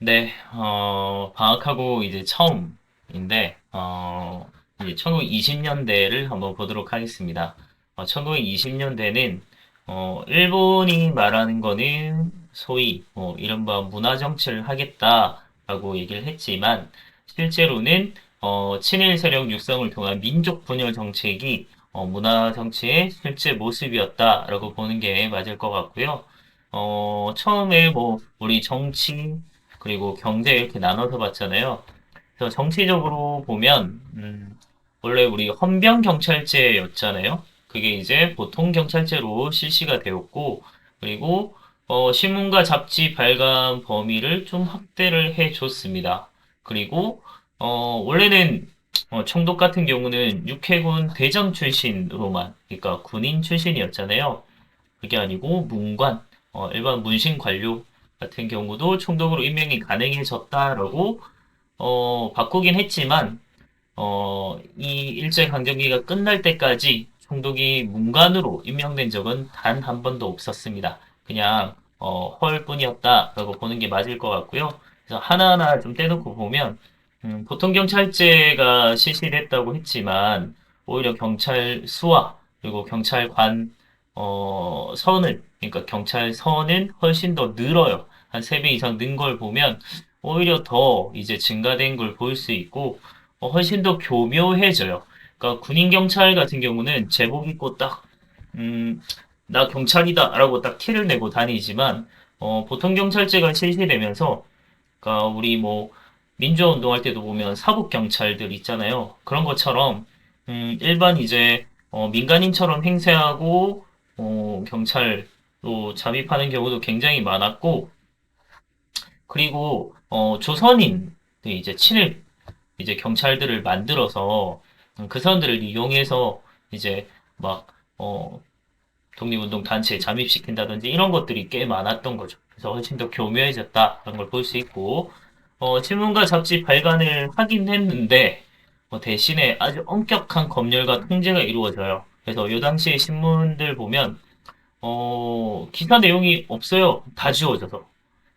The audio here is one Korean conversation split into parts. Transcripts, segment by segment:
네, 방학하고 이제 처음인데, 이제 1920년대를 한번 보도록 하겠습니다. 1920년대는, 일본이 말하는 거는 소위, 이른바 문화정치를 하겠다라고 얘기를 했지만, 실제로는, 친일 세력 육성을 통한 민족 분열 정책이, 문화정치의 실제 모습이었다라고 보는 게 맞을 것 같고요. 처음에 뭐, 우리 정치, 그리고 경제 이렇게 나눠서 봤잖아요. 그래서 정치적으로 보면 원래 우리 헌병 경찰제였잖아요. 그게 이제 보통 경찰제로 실시가 되었고 그리고 신문과 잡지 발간 범위를 좀 확대를 해줬습니다. 그리고 원래는 총독 같은 경우는 육해군 대장 출신으로만 그러니까 군인 출신이었잖아요. 그게 아니고 문관, 일반 문신 관료 같은 경우도 총독으로 임명이 가능해졌다라고 바꾸긴 했지만 이 일제강점기가 끝날 때까지 총독이 문관으로 임명된 적은 단 한 번도 없었습니다. 그냥 헐뿐이었다라고 보는 게 맞을 것 같고요. 그래서 하나하나 좀 떼놓고 보면 보통 경찰제가 실시됐다고 했지만 오히려 경찰 수와 그리고 경찰관 선을 그러니까 경찰 선은 훨씬 더 늘어요. 한 3배 이상 는 걸 보면 오히려 더 이제 증가된 걸 볼 수 있고 훨씬 더 교묘해져요. 그러니까 군인 경찰 같은 경우는 제복 입고 딱 음, 나 경찰이다라고 딱 티를 내고 다니지만 보통 경찰제가 실시되면서 그러니까 우리 뭐 민주화 운동할 때도 보면 사복 경찰들 있잖아요. 그런 것처럼 일반 이제 민간인처럼 행세하고 경찰로 잠입하는 경우도 굉장히 많았고 그리고 조선인들이 이제 친일 이제 경찰들을 만들어서 그 사람들을 이용해서 이제 막 독립운동 단체에 잠입시킨다든지 이런 것들이 꽤 많았던 거죠. 그래서 훨씬 더 교묘해졌다는 걸 볼 수 있고 신문과 잡지 발간을 하긴 했는데 대신에 아주 엄격한 검열과 통제가 이루어져요. 그래서 이 당시에 신문들 보면 기사 내용이 없어요. 다 지워져서.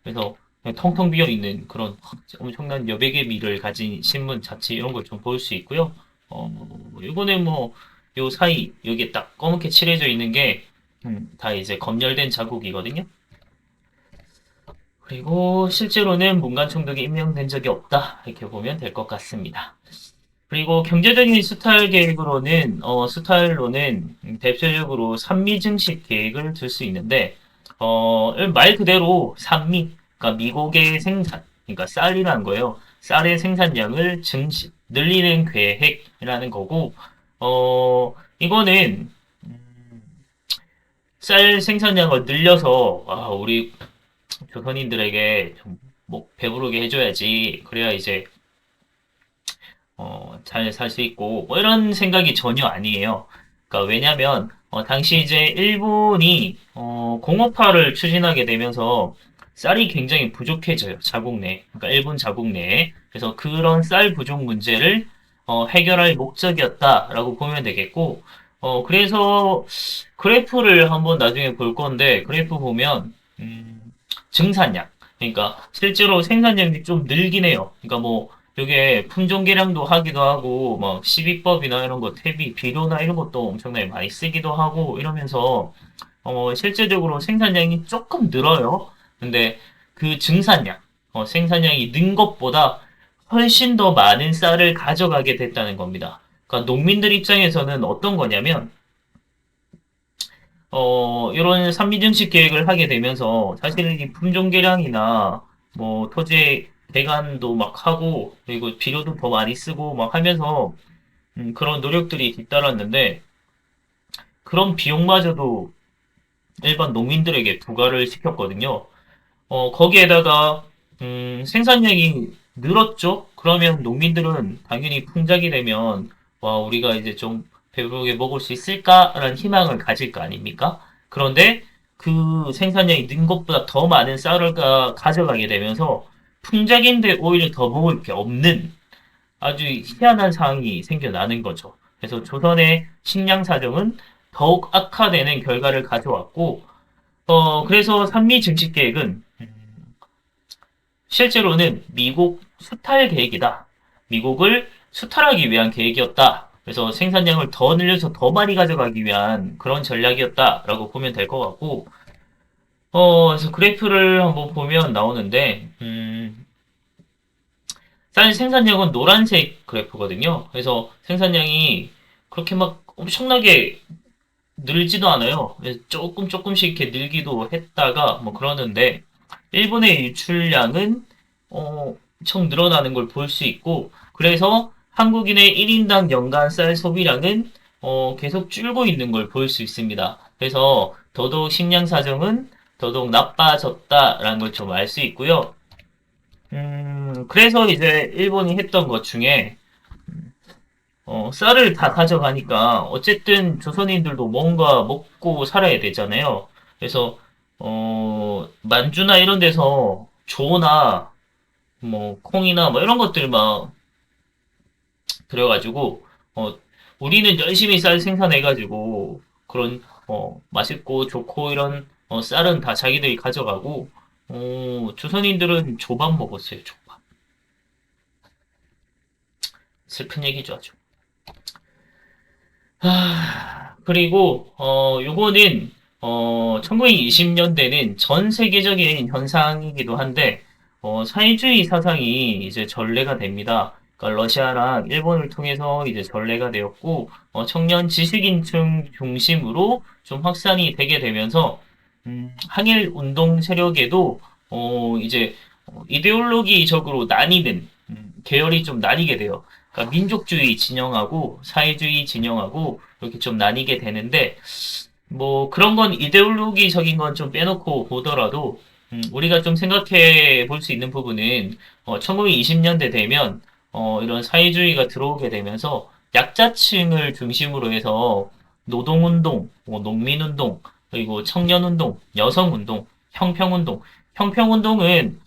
그래서 그냥 텅텅 비어 있는 그런 엄청난 여백의 미를 가진 신문, 잡지 이런 걸 좀 볼 수 있고요. 이번에 뭐 요 사이 여기에 딱 검게 칠해져 있는 게 다 이제 검열된 자국이거든요. 그리고 실제로는 문관 총독이 임명된 적이 없다 이렇게 보면 될 것 같습니다. 그리고 경제적인 수탈 계획으로는 수탈로는 대표적으로 산미증식 계획을 들 수 있는데 말 그대로 산미 그러니까 미국의 생산 그러니까 쌀이라는 거예요. 쌀의 생산량을 늘리는 계획이라는 거고 이거는 쌀 생산량을 늘려서 우리 조선인들에게 좀뭐 배부르게 해줘야지 그래야 이제 잘 살 수 있고, 뭐 이런 생각이 전혀 아니에요. 그러니까 왜냐면, 당시 이제 일본이, 공업화를 추진하게 되면서 쌀이 굉장히 부족해져요. 자국 내. 그러니까 일본 자국 내에. 그래서 그런 쌀 부족 문제를, 해결할 목적이었다라고 보면 되겠고, 그래서 그래프를 한번 나중에 볼 건데, 그래프 보면, 증산량. 그러니까 실제로 생산량이 좀 늘긴 해요. 그러니까 뭐, 이게 품종 개량도 하기도 하고, 막 시비법이나 이런 거, 퇴비, 비료나 이런 것도 엄청나게 많이 쓰기도 하고, 이러면서, 실제적으로 생산량이 조금 늘어요. 근데 그 증산량, 생산량이 는 것보다 훨씬 더 많은 쌀을 가져가게 됐다는 겁니다. 그러니까 농민들 입장에서는 어떤 거냐면, 이런 산미증식 계획을 하게 되면서 사실은 이 품종 개량이나 뭐 토지 대간도 막 하고 그리고 비료도 더 많이 쓰고 막 하면서 그런 노력들이 뒤따랐는데 그런 비용마저도 일반 농민들에게 부과를 시켰거든요. 거기에다가 생산량이 늘었죠? 그러면 농민들은 당연히 풍작이 되면 와 우리가 이제 좀 배부르게 먹을 수 있을까라는 희망을 가질 거 아닙니까? 그런데 그 생산량이 는 것보다 더 많은 쌀을 가져가게 되면서 풍작인데 오히려 더 먹을 게 없는 아주 희한한 상황이 생겨나는 거죠. 그래서 조선의 식량 사정은 더욱 악화되는 결과를 가져왔고 그래서 산미 증식 계획은 실제로는 미국 수탈 계획이다. 미국을 수탈하기 위한 계획이었다. 그래서 생산량을 더 늘려서 더 많이 가져가기 위한 그런 전략이었다라고 보면 될 것 같고, 그래서 그래프를 한번 보면 나오는데, 쌀 생산량은 노란색 그래프거든요. 그래서 생산량이 그렇게 막 엄청나게 늘지도 않아요. 조금씩 이렇게 늘기도 했다가 뭐 그러는데, 일본의 유출량은 엄청 늘어나는 걸 볼 수 있고, 그래서 한국인의 1인당 연간 쌀 소비량은 계속 줄고 있는 걸 볼 수 있습니다. 그래서 더더욱 식량 사정은 더더욱 나빠졌다라는 걸 좀 알 수 있고요. 그래서 이제 일본이 했던 것 중에 쌀을 다 가져가니까 어쨌든 조선인들도 뭔가 먹고 살아야 되잖아요. 그래서 만주나 이런 데서 조나 뭐 콩이나 뭐 이런 것들 막 들여가지고 어, 우리는 열심히 쌀 생산해가지고 그런 맛있고 좋고 이런 쌀은 다 자기들이 가져가고 조선인들은 조밥 먹었어요. 조밥. 슬픈 얘기죠, 아주. 그리고, 요거는, 1920년대는 전 세계적인 현상이기도 한데, 사회주의 사상이 이제 전래가 됩니다. 그러니까 러시아랑 일본을 통해서 이제 전래가 되었고, 청년 지식인층 중심으로 좀 확산이 되게 되면서, 항일 운동 세력에도, 이제, 이데올로기적으로 나뉘는, 계열이 좀 나뉘게 돼요. 그러니까 민족주의 진영하고 사회주의 진영하고 이렇게 좀 나뉘게 되는데 뭐 그런 건 이데올로기적인 건 좀 빼놓고 보더라도 우리가 좀 생각해 볼 수 있는 부분은 1920년대 되면 이런 사회주의가 들어오게 되면서 약자층을 중심으로 해서 노동운동, 뭐 농민운동, 그리고 청년운동, 여성운동, 형평운동. 형평운동은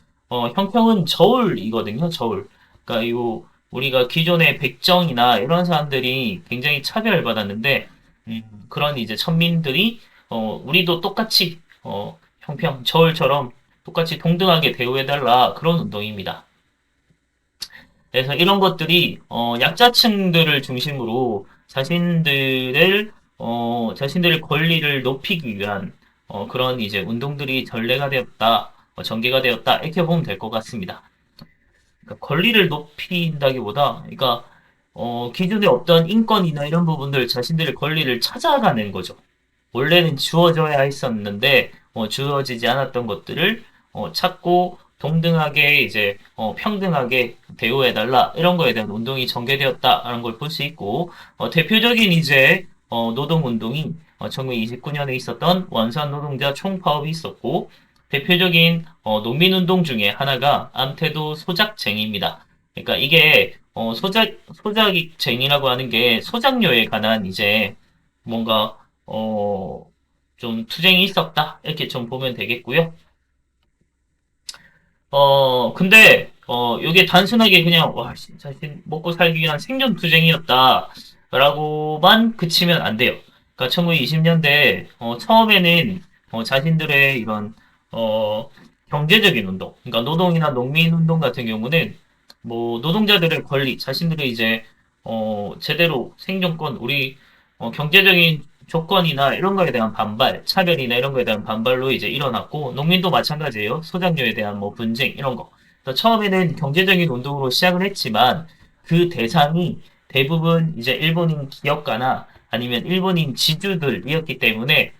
형평은 저울이거든요. 저울. 그러니까 이 우리가 기존의 백정이나 이런 사람들이 굉장히 차별받았는데 그런 이제 천민들이 우리도 똑같이 형평 저울처럼 똑같이 동등하게 대우해달라 그런 운동입니다. 그래서 이런 것들이 약자층들을 중심으로 자신들의 권리를 높이기 위한 그런 이제 운동들이 전래가 되었다, 전개가 되었다 이렇게 보면 될 것 같습니다. 그러니까 권리를 높인다기보다, 그러니까 기존의 어떤 인권이나 이런 부분들 자신들의 권리를 찾아가는 거죠. 원래는 주어져야 했었는데 주어지지 않았던 것들을 찾고 동등하게 이제 평등하게 대우해달라 이런 거에 대한 운동이 전개되었다라는 걸 볼 수 있고 대표적인 이제 노동운동이 1929년에 있었던 원산 노동자 총파업이 있었고 대표적인 농민운동 중에 하나가 암태도 소작쟁입니다. 그러니까 이게 소작쟁이라고 하는 게 소작료에 관한 이제 뭔가 좀 투쟁이 있었다. 이렇게 좀 보면 되겠고요. 근데, 이게 단순하게 그냥, 와, 자신 먹고 살기 위한 생존 투쟁이었다. 라고만 그치면 안 돼요. 그러니까 1920년대, 처음에는, 자신들의 이런, 어, 경제적인 운동, 그러니까 노동이나 농민 운동 같은 경우는, 뭐, 노동자들의 권리, 자신들의 이제, 제대로 생존권, 우리, 경제적인 조건이나 이런 거에 대한 반발, 차별이나 이런 거에 대한 반발로 이제 일어났고, 농민도 마찬가지예요. 소작료에 대한 뭐 분쟁, 이런 거. 그래서 처음에는 경제적인 운동으로 시작을 했지만, 그 대상이 대부분 이제 일본인 기업가나 아니면 일본인 지주들이었기 때문에,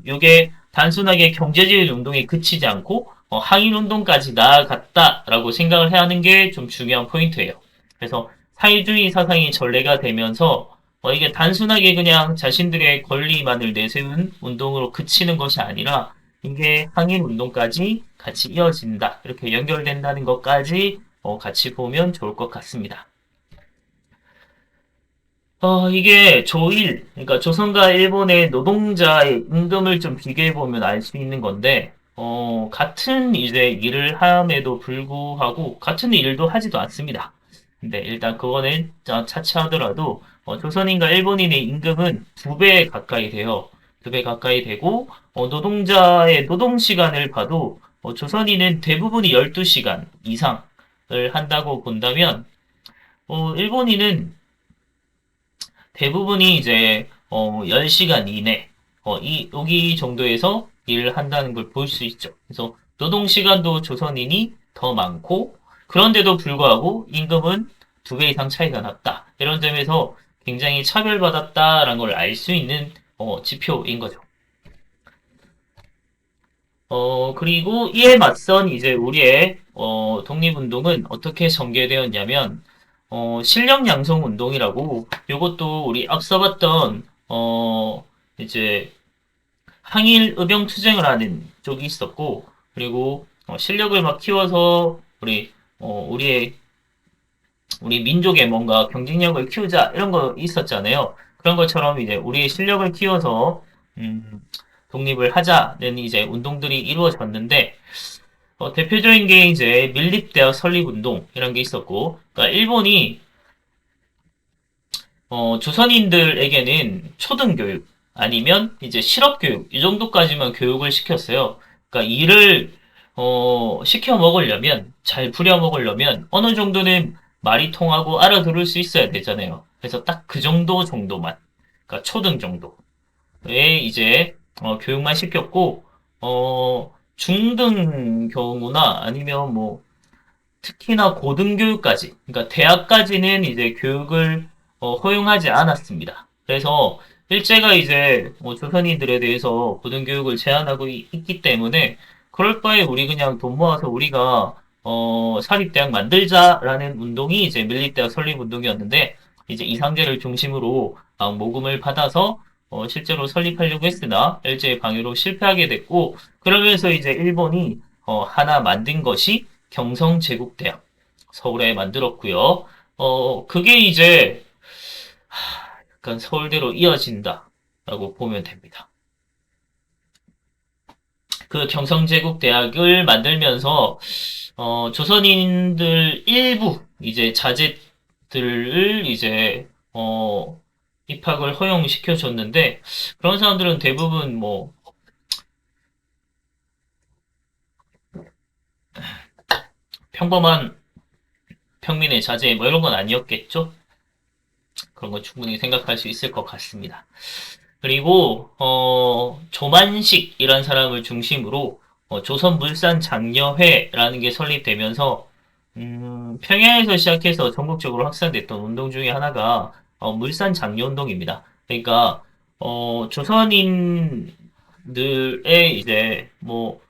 이게 단순하게 경제적인 운동에 그치지 않고, 항일 운동까지 나아갔다라고 생각을 해야 하는 게 좀 중요한 포인트예요. 그래서 사회주의 사상이 전래가 되면서 이게 단순하게 그냥 자신들의 권리만을 내세운 운동으로 그치는 것이 아니라 이게 항일 운동까지 같이 이어진다. 이렇게 연결된다는 것까지 같이 보면 좋을 것 같습니다. 이게 조일, 그러니까 조선과 일본의 노동자의 임금을 좀 비교해 보면 알 수 있는 건데, 같은 이제 일을 함에도 불구하고 같은 일도 하지도 않습니다. 근데 일단 그거는 차치하더라도 조선인과 일본인의 임금은 두 배 가까이 돼요. 두 배 가까이 되고 노동자의 노동 시간을 봐도 조선인은 대부분이 12시간 이상을 한다고 본다면, 일본인은 대부분이 이제 10시간 이내 여기 정도에서 일을 한다는 걸 볼 수 있죠. 그래서 노동 시간도 조선인이 더 많고 그런데도 불구하고 임금은 2배 이상 차이가 났다. 이런 점에서 굉장히 차별받았다라는 걸 알 수 있는 지표인 거죠. 그리고 이에 맞선 이제 우리의 독립운동은 어떻게 전개되었냐면 실력 양성 운동이라고 이것도 우리 앞서 봤던 이제 항일 의병 투쟁을 하는 쪽이 있었고 그리고 실력을 막 키워서 우리 민족의 뭔가 경쟁력을 키우자 이런 거 있었잖아요. 그런 것처럼 이제 우리의 실력을 키워서 음, 독립을 하자는 이제 운동들이 이루어졌는데 대표적인 게 이제 밀립대학 설립운동 이런 게 있었고 그러니까 일본이 조선인들에게는 초등교육 아니면 이제 실업교육 이 정도까지만 교육을 시켰어요. 그러니까 일을 시켜 먹으려면 잘 부려 먹으려면 어느 정도는 말이 통하고 알아들을 수 있어야 되잖아요. 그래서 딱 그 정도만 그러니까 초등 정도에 이제 교육만 시켰고 중등 경우나 아니면 뭐 특히나 고등교육까지, 그러니까 대학까지는 이제 교육을 허용하지 않았습니다. 그래서 일제가 이제 조선인들에 대해서 고등교육을 제한하고 있기 때문에 그럴 바에 우리 그냥 돈 모아서 우리가 사립대학 만들자라는 운동이 이제 밀립대학 설립운동이었는데 이제 이상제를 중심으로 막 모금을 받아서 실제로 설립하려고 했으나 일제의 방해로 실패하게 됐고 그러면서 이제 일본이 하나 만든 것이 경성제국대학 서울에 만들었고요. 그게 이제 약간 서울대로 이어진다라고 보면 됩니다. 그 경성제국대학을 만들면서 조선인들 일부 이제 자제들을 이제 입학을 허용시켜 줬는데 그런 사람들은 대부분 뭐 평범한 평민의 자제 뭐 이런 건 아니었겠죠? 그런 건 충분히 생각할 수 있을 것 같습니다. 그리고 조만식이라는 사람을 중심으로 조선물산장려회라는 게 설립되면서 평양에서 시작해서 전국적으로 확산됐던 운동 중에 하나가 물산장려운동입니다. 그러니까 조선인들의 이제 뭐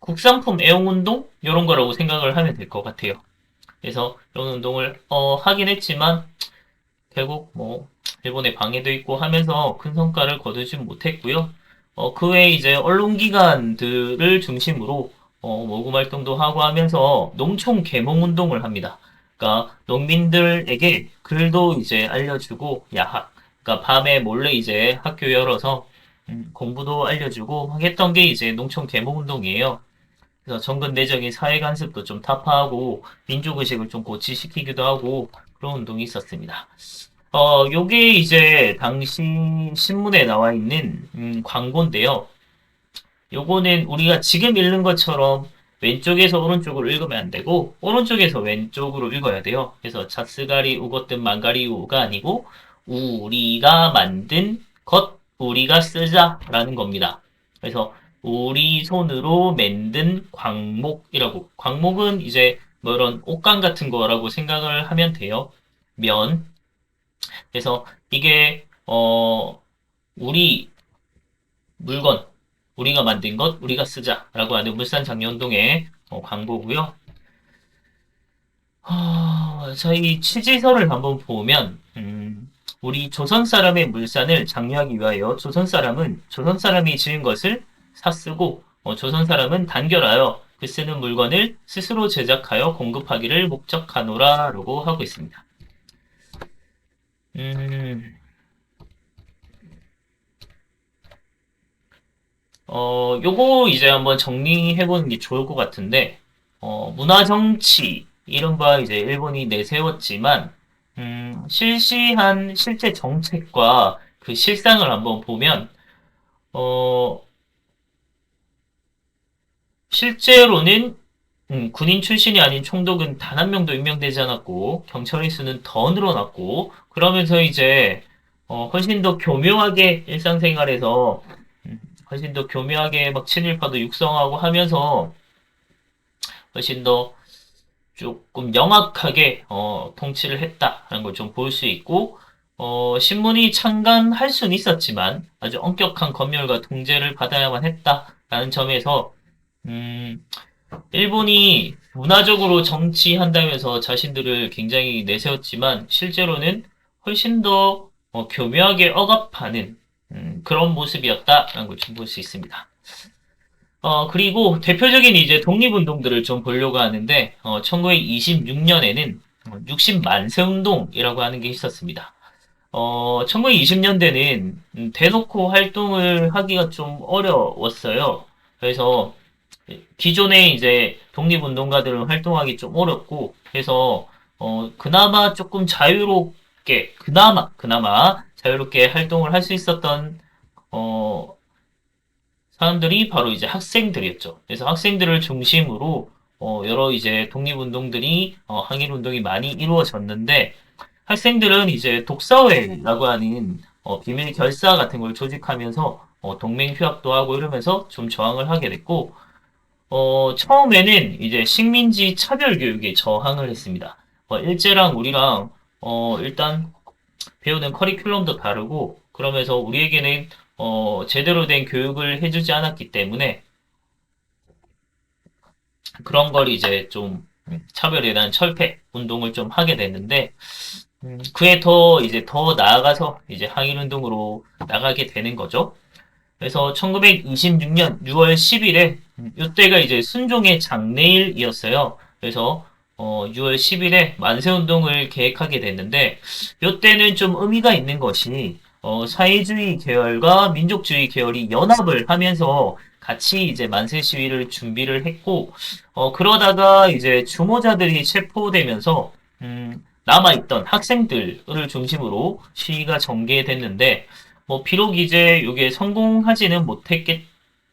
국산품 애용운동 이런 거라고 생각을 하면 될 것 같아요. 그래서 이런 운동을 하긴 했지만 결국 뭐 일본의 방해도 있고 하면서 큰 성과를 거두지 못했고요. 그 외에 이제 언론기관들을 중심으로 모금 활동도 하고 하면서 농촌 계몽 운동을 합니다. 그러니까 농민들에게 글도 이제 알려주고 야학, 그러니까 밤에 몰래 이제 학교 열어서 공부도 알려주고 했던 게 이제 농촌 계몽 운동이에요. 그래서 정근 내적인 사회 간섭도 좀 타파하고 민족의식을 좀 고취시키기도 하고 그런 운동이 있었습니다. 요게 이제 당시 신문에 나와 있는 광고인데요. 요거는 우리가 지금 읽는 것처럼 왼쪽에서 오른쪽으로 읽으면 안 되고 오른쪽에서 왼쪽으로 읽어야 돼요. 그래서 자스가리 우거뜬 망가리 우가 아니고 우리가 만든 것 우리가 쓰자라는 겁니다. 그래서 우리 손으로 만든 광목이라고 광목은 이제 뭐 이런 옷감 같은 거라고 생각을 하면 돼요. 면 그래서 이게 우리 물건 우리가 만든 것 우리가 쓰자라고 하는 물산장려운동의 광고고요. 자, 이 취지서를 한번 보면 우리 조선 사람의 물산을 장려하기 위하여 조선 사람은 조선 사람이 지은 것을 사쓰고 조선 사람은 단결하여 그 쓰는 물건을 스스로 제작하여 공급하기를 목적하노라라고 하고 있습니다. 음, 요거 이제 한번 정리해보는 게 좋을 것 같은데, 문화정치, 이른바 이제 일본이 내세웠지만, 실시한 실제 정책과 그 실상을 한번 보면, 어, 실제로는 군인 출신이 아닌 총독은 단 한 명도 임명되지 않았고 경찰의 수는 더 늘어났고 그러면서 이제 훨씬 더 교묘하게 일상생활에서 훨씬 더 교묘하게 막 친일파도 육성하고 하면서 훨씬 더 조금 영악하게 통치를 했다라는 걸 좀 볼 수 있고 신문이 창간할 수는 있었지만 아주 엄격한 검열과 통제를 받아야만 했다라는 점에서 음, 일본이 문화적으로 정치한다면서 자신들을 굉장히 내세웠지만 실제로는 훨씬 더 교묘하게 억압하는 그런 모습이었다라는 걸 좀 볼 수 있습니다. 그리고 대표적인 이제 독립운동들을 좀 보려고 하는데, 1926년에는 60만세운동이라고 하는 게 있었습니다. 1920년대는 대놓고 활동을 하기가 좀 어려웠어요. 그래서 기존의 이제 독립운동가들은 활동하기 좀 어렵고, 그래서, 그나마 조금 자유롭게, 그나마 자유롭게 활동을 할 수 있었던, 어, 사람들이 바로 이제 학생들이었죠. 그래서 학생들을 중심으로 여러 이제 독립운동들이 항일운동이 많이 이루어졌는데 학생들은 이제 독사회라고 하는 비밀 결사 같은 걸 조직하면서 동맹 휴학도 하고 이러면서 좀 저항을 하게 됐고 처음에는 이제 식민지 차별 교육에 저항을 했습니다. 일제랑 우리랑 일단 배우는 커리큘럼도 다르고 그러면서 우리에게는 제대로 된 교육을 해주지 않았기 때문에 그런 걸 이제 좀 차별에 대한 철폐 운동을 좀 하게 됐는데 그에 더 이제 더 나아가서 이제 항일 운동으로 나가게 되는 거죠. 그래서 1926년 6월 10일에 이때가 이제 순종의 장래일이었어요. 그래서 6월 10일에 만세운동을 계획하게 됐는데 이때는 좀 의미가 있는 것이 사회주의 계열과 민족주의 계열이 연합을 하면서 같이 이제 만세 시위를 준비를 했고 그러다가 이제 주모자들이 체포되면서 남아있던 학생들을 중심으로 시위가 전개됐는데 뭐 비록 이제 이게 성공하지는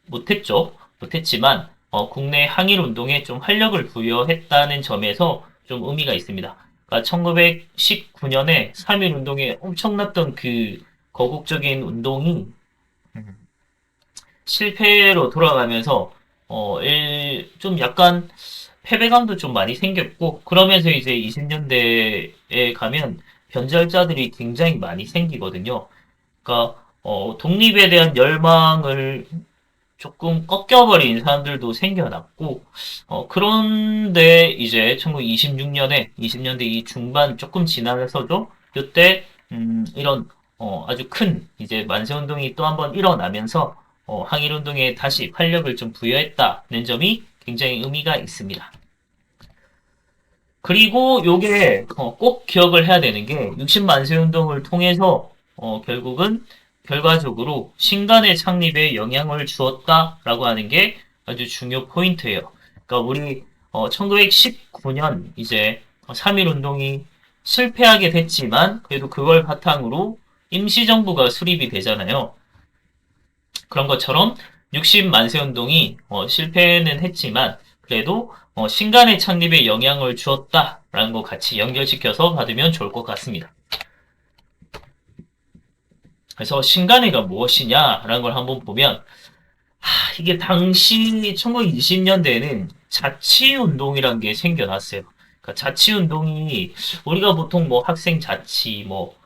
못했죠. 못했지만 국내 항일 운동에 좀 활력을 부여했다는 점에서 좀 의미가 있습니다. 그러니까 1919년에 3.1 운동에 엄청났던 그 거국적인 운동이 실패로 돌아가면서 좀 약간 패배감도 좀 많이 생겼고 그러면서 이제 20년대에 가면 변절자들이 굉장히 많이 생기거든요. 그러니까 독립에 대한 열망을 조금 꺾여버린 사람들도 생겨났고 그런데 이제 1926년에 20년대 이 중반 조금 지나서도 이때 이런 아주 큰 이제 만세운동이 또 한 번 일어나면서 항일운동에 다시 활력을 좀 부여했다는 점이 굉장히 의미가 있습니다. 그리고 요게 꼭 기억을 해야 되는 게 60만세 운동을 통해서 결국은 결과적으로 신간의 창립에 영향을 주었다라고 하는 게 아주 중요 포인트예요. 그러니까 우리 1919년 이제 3.1 운동이 실패하게 됐지만 그래도 그걸 바탕으로 임시정부가 수립이 되잖아요. 그런 것처럼 60만세 운동이 실패는 했지만 그래도 신간의 창립에 영향을 주었다라는 거 같이 연결시켜서 받으면 좋을 것 같습니다. 그래서 신간회가 무엇이냐라는 걸 한번 보면 이게 당시 1920년대에는 자치운동이라는 게 생겨났어요. 그러니까 자치운동이 우리가 보통 뭐 학생자치, 뭐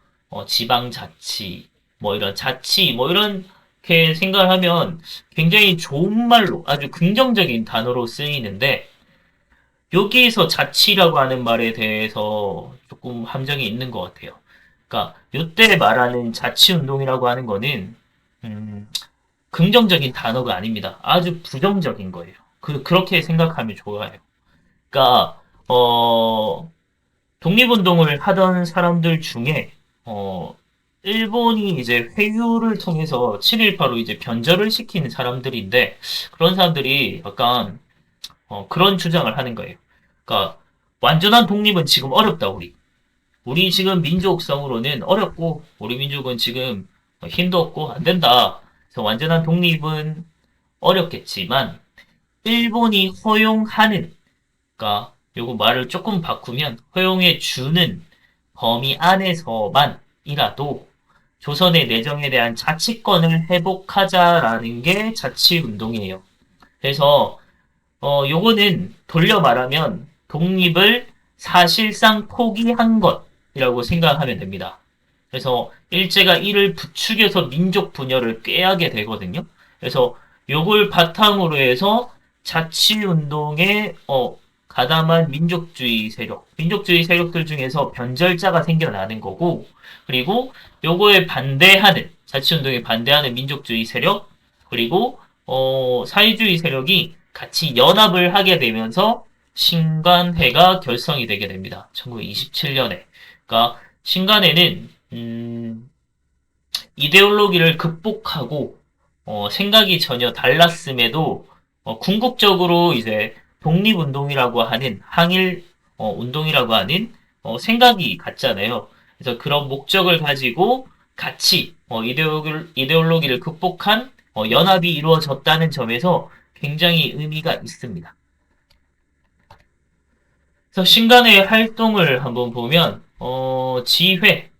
지방자치, 뭐 이런 자치, 뭐 이렇게 생각을 하면 굉장히 좋은 말로 아주 긍정적인 단어로 쓰이는데 여기에서 자치라고 하는 말에 대해서 조금 함정이 있는 것 같아요. 그러니까 이때 말하는 자치운동이라고 하는 거는 음, 긍정적인 단어가 아닙니다. 아주 부정적인 거예요. 그렇게 생각하면 좋아요. 그러니까 독립운동을 하던 사람들 중에 일본이 이제 회유를 통해서 친일파로 이제 변절을 시키는 사람들인데 그런 사람들이 약간 그런 주장을 하는 거예요. 그러니까 완전한 독립은 지금 어렵다 우리. 우리 지금 민족성으로는 어렵고 우리 민족은 지금 힘도 없고 안 된다. 그래서 완전한 독립은 어렵겠지만 일본이 허용하는, 그러니까 요거 말을 조금 바꾸면 허용해 주는 범위 안에서만이라도 조선의 내정에 대한 자치권을 회복하자라는 게 자치운동이에요. 그래서 요거는 돌려 말하면 독립을 사실상 포기한 것이라고 생각하면 됩니다. 그래서 일제가 이를 부추겨서 민족 분열을 꾀하게 되거든요. 그래서 요걸 바탕으로 해서 자치운동에 가담한 민족주의 세력들 중에서 변절자가 생겨나는 거고, 그리고 요거에 반대하는, 자치운동에 반대하는 민족주의 세력, 그리고 사회주의 세력이 같이 연합을 하게 되면서 신간회가 결성이 되게 됩니다. 1927년에. 그러니까 신간회는 이데올로기를 극복하고 생각이 전혀 달랐음에도 궁극적으로 이제 독립운동이라고 하는 항일 운동이라고 하는 생각이 같잖아요. 그래서 그런 목적을 가지고 같이 이데올로기를 극복한 연합이 이루어졌다는 점에서 굉장히 의미가 있습니다. 그래서 신간의 활동을 한번 보면 지회,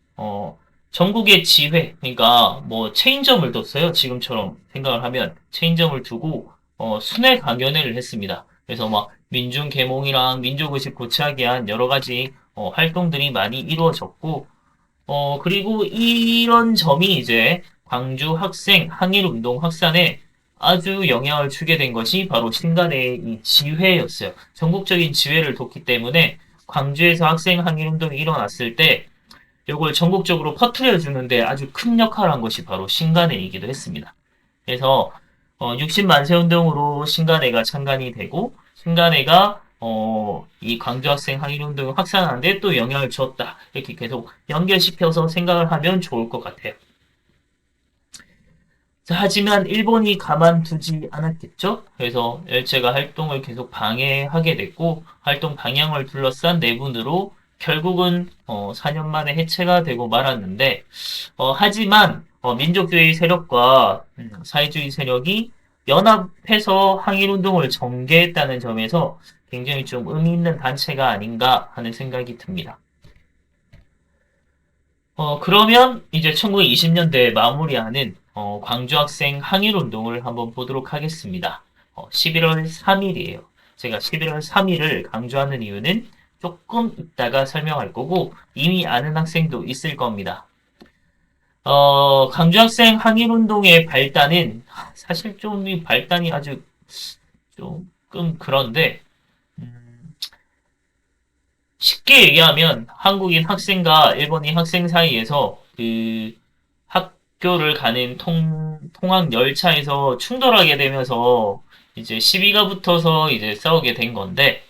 전국의 지회, 그러니까 뭐 체인점을 뒀어요. 지금처럼 생각을 하면 체인점을 두고 순회 강연회를 했습니다. 그래서 막 민중 계몽이랑 민족의식 고취하기 위한 여러 가지 활동들이 많이 이루어졌고, 그리고 이런 점이 이제 광주 학생 항일운동 확산에 아주 영향을 주게 된 것이 바로 신간의 이 지회였어요. 전국적인 지회를 뒀기 때문에 광주에서 학생 항일운동이 일어났을 때 이걸 전국적으로 퍼뜨려 주는데 아주 큰 역할을 한 것이 바로 신간회이기도 했습니다. 그래서 60만세 운동으로 신간회가 창간이 되고 신간회가 이 광주학생 항일운동을 확산하는데 또 영향을 주었다. 이렇게 계속 연결시켜서 생각을 하면 좋을 것 같아요. 자, 하지만 일본이 가만두지 않았겠죠? 그래서 일제가 활동을 계속 방해하게 됐고 활동 방향을 둘러싼 내분으로 결국은 4년 만에 해체가 되고 말았는데 하지만 민족주의 세력과 사회주의 세력이 연합해서 항일운동을 전개했다는 점에서 굉장히 좀 의미 있는 단체가 아닌가 하는 생각이 듭니다. 그러면 이제 1920년대에 마무리하는 광주 학생 항일운동을 한번 보도록 하겠습니다. 11월 3일이에요. 제가 11월 3일을 강조하는 이유는 조금 이따가 설명할 거고 이미 아는 학생도 있을 겁니다. 광주 학생 항일운동의 발단은 사실 좀 이 발단이 아주 조금 그런데 쉽게 얘기하면 한국인 학생과 일본인 학생 사이에서 그 학교를 가는 통학 열차에서 충돌하게 되면서 이제 시비가 붙어서 이제 싸우게 된 건데,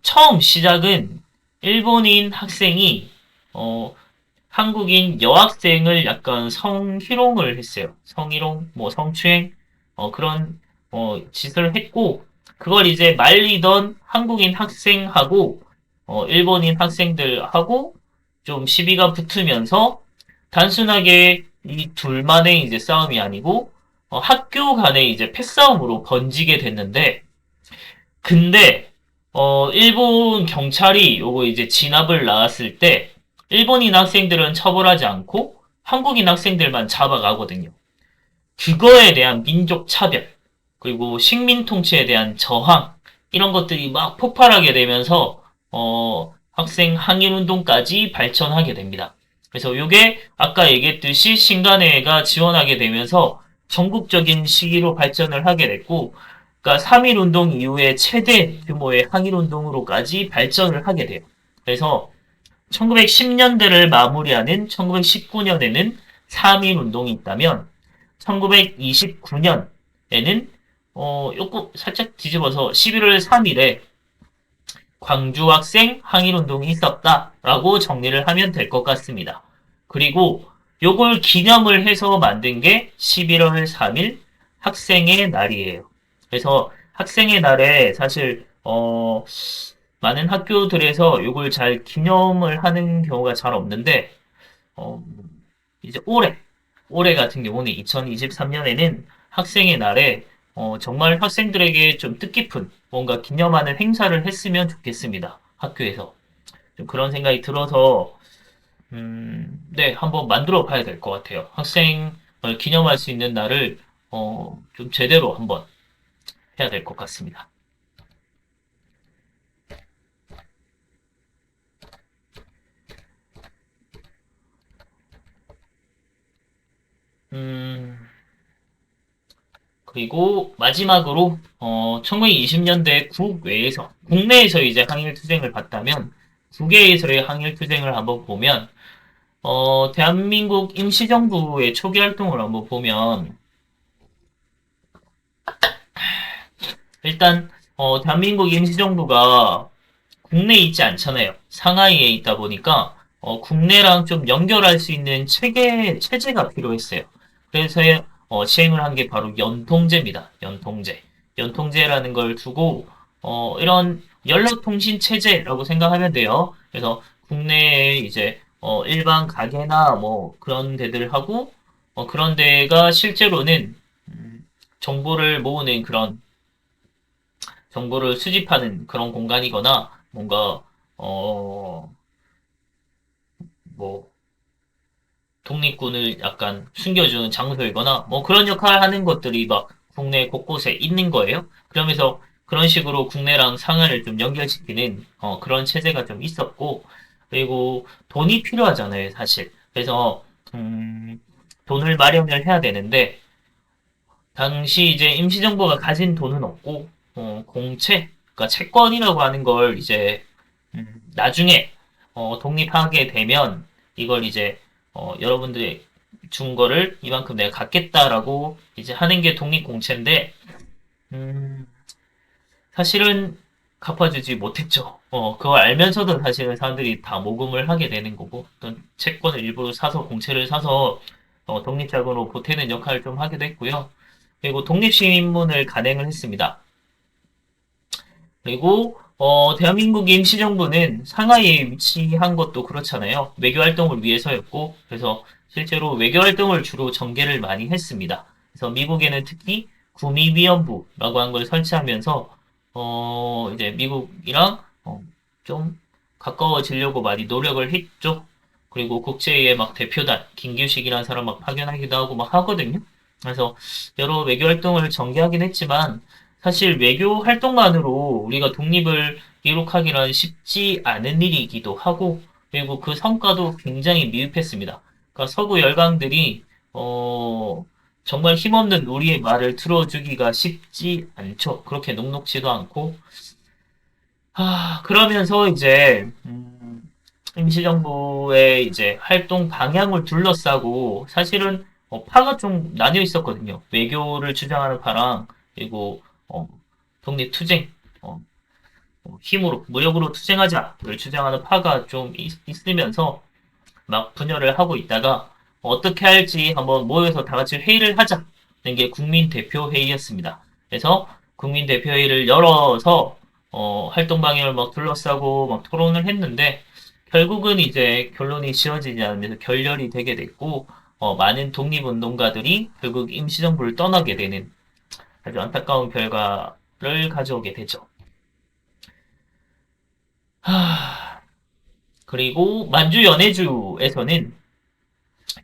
처음 시작은 일본인 학생이, 한국인 여학생을 약간 성희롱을 했어요. 성희롱, 뭐 성추행, 그런, 짓을 했고, 그걸 이제 말리던 한국인 학생하고, 일본인 학생들하고 좀 시비가 붙으면서 단순하게 이 둘만의 이제 싸움이 아니고, 학교 간의 이제 패싸움으로 번지게 됐는데, 근데 일본 경찰이 요거 이제 진압을 나왔을 때 일본인 학생들은 처벌하지 않고 한국인 학생들만 잡아가거든요. 그거에 대한 민족 차별 그리고 식민 통치에 대한 저항 이런 것들이 막 폭발하게 되면서 학생 항일 운동까지 발전하게 됩니다. 그래서 요게 아까 얘기했듯이 신간회가 지원하게 되면서 전국적인 시기로 발전을 하게 됐고 그러니까 3.1 운동 이후에 최대 규모의 항일 운동으로까지 발전을 하게 돼요. 그래서 1910년대를 마무리하는 1919년에는 3.1 운동이 있다면 1929년에는 요거 살짝 뒤집어서 11월 3일에 광주 학생 항일 운동이 있었다라고 정리를 하면 될 것 같습니다. 그리고 요걸 기념을 해서 만든 게 11월 3일 학생의 날이에요. 그래서 학생의 날에 사실 많은 학교들에서 이걸 잘 기념을 하는 경우가 잘 없는데 어, 이제 올해 같은 경우는 2023년에는 학생의 날에 정말 학생들에게 좀 뜻깊은 뭔가 기념하는 행사를 했으면 좋겠습니다. 학교에서. 좀 그런 생각이 들어서, 네, 한번 만들어 봐야 될 것 같아요. 학생을 기념할 수 있는 날을, 좀 제대로 한번 해야 될 것 같습니다. 음, 그리고 마지막으로 1920년대 국외에서 국내에서 이제 항일 투쟁을 봤다면 국외에서의 항일 투쟁을 한번 보면 대한민국 임시정부의 초기 활동을 한번 보면 일단 대한민국 임시정부가 국내에 있지 않잖아요. 상하이에 있다 보니까 국내랑 좀 연결할 수 있는 체제가 필요했어요. 그래서 시행을 한 게 바로 연통제입니다. 연통제. 연통제라는 걸 두고 이런 연락통신 체제라고 생각하면 돼요. 그래서 국내에 이제 일반 가게나 뭐 그런 데들하고 그런 데가 실제로는 정보를 모으는 그런 정보를 수집하는 그런 공간이거나 뭔가 어, 뭐 독립군을 약간 숨겨주는 장소이거나 뭐 그런 역할을 하는 것들이 막 국내 곳곳에 있는 거예요. 그러면서 그런 식으로 국내랑 상하이를 좀 연결시키는 그런 체제가 좀 있었고 그리고 돈이 필요하잖아요, 사실. 그래서 돈을 마련을 해야 되는데 당시 이제 임시정부가 가진 돈은 없고 공채, 그러니까 채권이라고 하는 걸 이제 나중에 독립하게 되면 이걸 이제 여러분들이 준 거를 이만큼 내가 갚겠다라고 이제 하는 게 독립공채인데 음, 사실은 갚아주지 못했죠. 그걸 알면서도 사실은 사람들이 다 모금을 하게 되는 거고 어떤 채권을 일부러 사서 공채를 사서 독립자금으로 보태는 역할을 좀 하기도 했고요. 그리고 독립신문을 간행을 했습니다. 그리고 대한민국 임시정부는 상하이에 위치한 것도 그렇잖아요. 외교 활동을 위해서였고, 그래서 실제로 외교 활동을 주로 전개를 많이 했습니다. 그래서 미국에는 특히 구미위원부라고 한 걸 설치하면서 이제 미국이랑 좀 가까워지려고 많이 노력을 했죠. 그리고 국제의 막 대표단, 김규식이라는 사람 막 파견하기도 하고 막 하거든요. 그래서 여러 외교 활동을 전개하긴 했지만 사실 외교 활동만으로 우리가 독립을 기록하기란 쉽지 않은 일이기도 하고, 그리고 그 성과도 굉장히 미흡했습니다. 그러니까 서구 열강들이, 정말 힘없는 우리의 말을 들어주기가 쉽지 않죠. 그렇게 녹록지도 않고. 그러면서 이제, 임시정부의 이제 활동 방향을 둘러싸고, 사실은, 파가 좀 나뉘어 있었거든요. 외교를 주장하는 파랑, 그리고, 어, 독립투쟁, 어, 힘으로, 무력으로 투쟁하자를 주장하는 파가 좀 있으면서 막 분열을 하고 있다가 어떻게 할지 한번 모여서 다 같이 회의를 하자는 게 국민대표회의였습니다. 그래서 국민대표회의를 열어서 활동 방향을 막 둘러싸고 막 토론을 했는데 결국은 이제 결론이 지어지지 않으면서 결렬이 되게 됐고 많은 독립운동가들이 결국 임시정부를 떠나게 되는 아주 안타까운 결과를 가져오게 되죠. 하... 그리고 만주 연해주에서는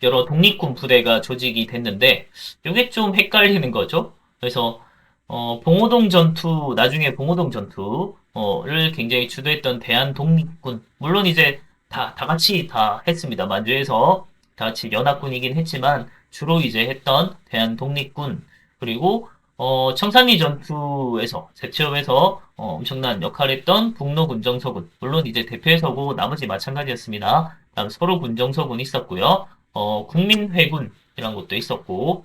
여러 독립군 부대가 조직이 됐는데 이게 좀 헷갈리는 거죠. 그래서 봉오동 전투 나중에 봉오동 전투를 굉장히 주도했던 대한 독립군 물론 이제 다 같이 다 했습니다. 만주에서 다 같이 연합군이긴 했지만 주로 이제 했던 대한 독립군 그리고 청산리 전투에서 제치업에서 엄청난 역할을 했던 북로군정서군 물론 이제 대표해서고 나머지 마찬가지였습니다. 다음 서로 군정서군 있었고요. 국민회군이라는 것도 있었고,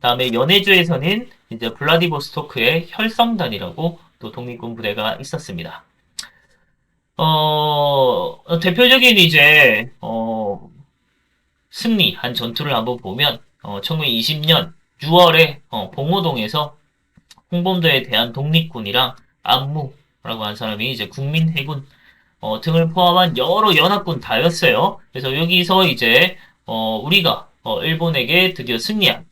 다음에 연해주에서는 이제 블라디보스토크의 혈성단이라고 또 독립군 부대가 있었습니다. 대표적인 이제, 승리한 전투를 한번 보면, 1920년 6월에, 봉오동에서 홍범도에 대한 독립군이랑 안무라고 하는 사람이 이제 국민해군, 등을 포함한 여러 연합군 다였어요. 그래서 여기서 이제 우리가 일본에게 드디어 승리한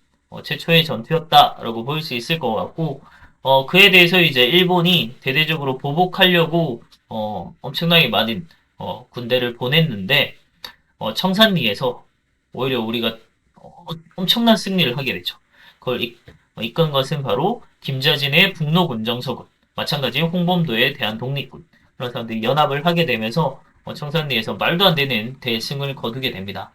최초의 전투였다라고 볼 수 있을 것 같고, 그에 대해서 이제 일본이 대대적으로 보복하려고 엄청나게 많은 군대를 보냈는데 청산리에서 오히려 우리가 엄청난 승리를 하게 되죠. 그걸 이끈 것은 바로 김자진의 북로군정서군, 마찬가지 홍범도의 대한독립군, 그런 사람들이 연합을 하게 되면서 청산리에서 말도 안 되는 대승을 거두게 됩니다.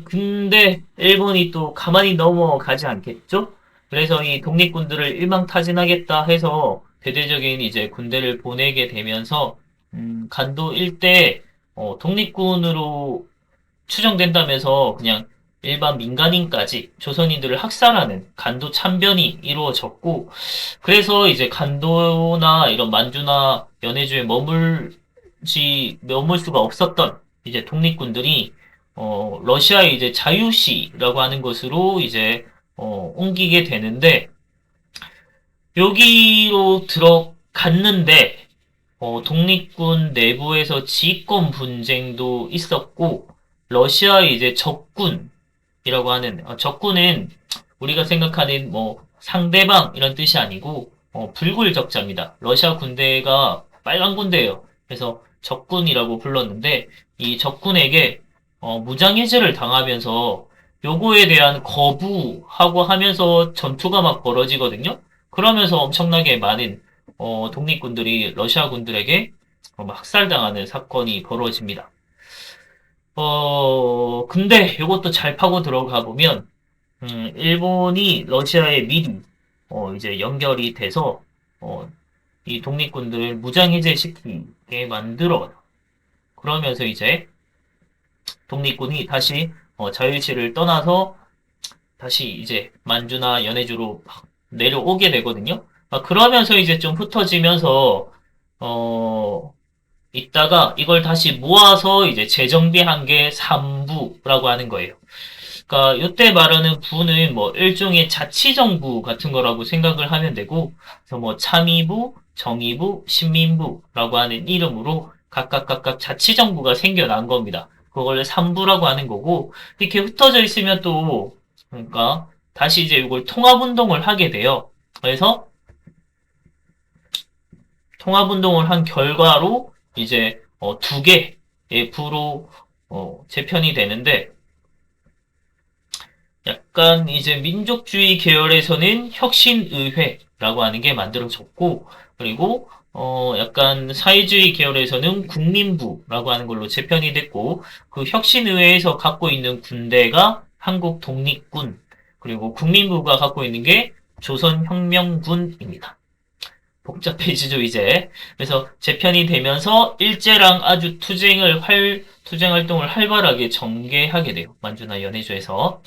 근데 일본이 또 가만히 넘어가지 않겠죠? 그래서 이 독립군들을 일망타진하겠다 해서 대대적인 이제 군대를 보내게 되면서 간도 일대 독립군으로 추정된다면서 그냥 일반 민간인까지 조선인들을 학살하는 간도 참변이 이루어졌고, 그래서 이제 간도나 이런 만주나 연해주에 머물 수가 없었던 이제 독립군들이 러시아의 이제 자유시라고 하는 곳으로 이제 옮기게 되는데, 여기로 들어갔는데 독립군 내부에서 지휘권 분쟁도 있었고, 러시아의 이제 적군이라고 하는, 적군은 우리가 생각하는 뭐 상대방 이런 뜻이 아니고, 불굴적자입니다. 러시아 군대가 빨간 군대예요. 그래서 적군이라고 불렀는데, 이 적군에게 무장해제를 당하면서 요거에 대한 거부하고 하면서 전투가 막 벌어지거든요. 그러면서 엄청나게 많은 독립군들이 러시아 군들에게 학살당하는 사건이 벌어집니다. 근데 이것도 잘 파고 들어가 보면, 일본이 러시아에 미리, 이제 연결이 돼서, 이 독립군들을 무장해제시키게 만들어요. 그러면서 이제 독립군이 다시, 자유시를 떠나서 다시 이제 만주나 연해주로 내려오게 되거든요. 그러면서 이제 좀 흩어지면서, 어, 있다가 이걸 다시 모아서 이제 재정비한 게 3부라고 하는 거예요. 그러니까 이때 말하는 부는 뭐 일종의 자치정부 같은 거라고 생각을 하면 되고, 그래서 뭐 참의부, 정의부, 신민부라고 하는 이름으로 각각 자치정부가 생겨난 겁니다. 그걸 3부라고 하는 거고, 이렇게 흩어져 있으면 또 그러니까 다시 이제 이걸 통합운동을 하게 돼요. 그래서 통합운동을 한 결과로 이제 두 개의 부로 재편이 되는데, 약간 이제 민족주의 계열에서는 혁신의회라고 하는 게 만들어졌고, 그리고 약간 사회주의 계열에서는 국민부라고 하는 걸로 재편이 됐고, 그 혁신의회에서 갖고 있는 군대가 한국 독립군, 그리고 국민부가 갖고 있는 게 조선혁명군입니다. 복잡해지죠, 이제. 그래서 재편이 되면서 일제랑 아주 투쟁 활동을 활발하게 전개하게 돼요. 만주나 연해주에서.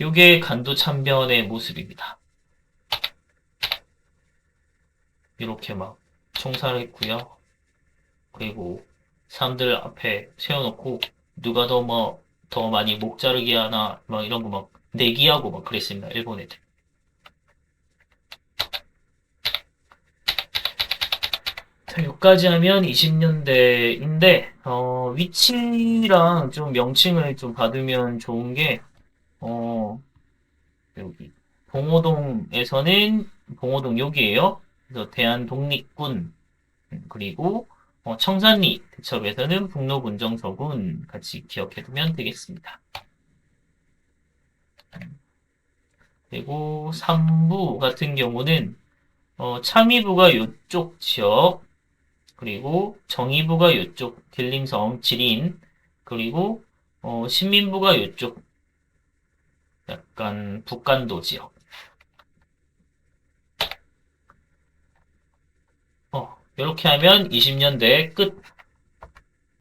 요게 간도 참변의 모습입니다. 이렇게 막 총살을 했고요. 그리고 사람들 앞에 세워놓고 누가 더 많이 목 자르기 하나 막 이런 거 막 내기하고 막 그랬습니다. 일본 애들. 자, 여기까지 하면 20년대인데 위치랑 좀 명칭을 좀 받으면 좋은 게 어, 여기 봉오동에서는 봉오동 여기에요. 그래서 대한독립군, 그리고 청산리 대첩에서는 북로군정서군 같이 기억해두면 되겠습니다. 그리고 3부 같은 경우는 참의부가 이쪽 지역, 그리고 정의부가 이쪽 길림성 지린, 그리고 신민부가 이쪽 약간 북간도 지역. 이렇게 하면 20년대 끝.